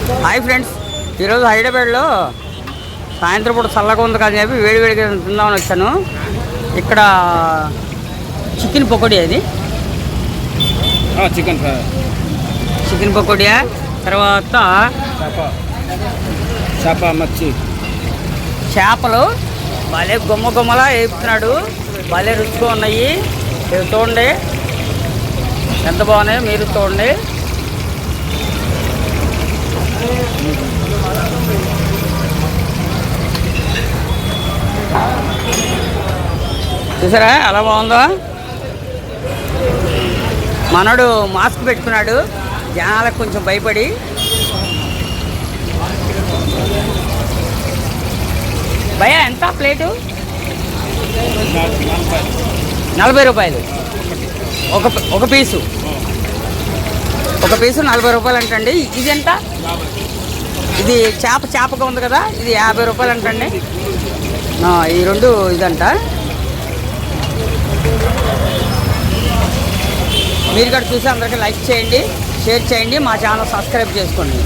Hi friends, ఈరోజు హైదరాబాద్లో సాయంత్రం పూట చల్లగా ఉంది కానీ చెప్పి వేడివేడిగా తిందామని వచ్చాను. ఇక్కడ చికెన్ పకోడీ, అది చికెన్ పకోడియా. తర్వాత చేపలు భలే గుమ్మ గుమ్మలా వేపుతున్నాడు, భలే రుచిగా ఉన్నాయి. ఇవి చూడండి ఎంత బాగున్నాయి, మీరు చూడండి. చూసారా ఎలా బాగుందో. మనోడు మాస్క్ పెట్టుకున్నాడు, జనాలకు కొంచెం భయపడి. భయ ఎంత ప్లేటు? 40 రూపాయలు ఒక పీసు. ఒక పీసు 40 రూపాయలు అంటండి. ఇది ఎంత? ఇది చేపగా ఉంది కదా, ఇది 50 రూపాయలు అంటండి. ఈ రెండు ఇదంట. మీరు కూడా చూసి అందరికీ లైక్ చేయండి, షేర్ చేయండి, మా ఛానల్ సబ్స్క్రైబ్ చేసుకోండి.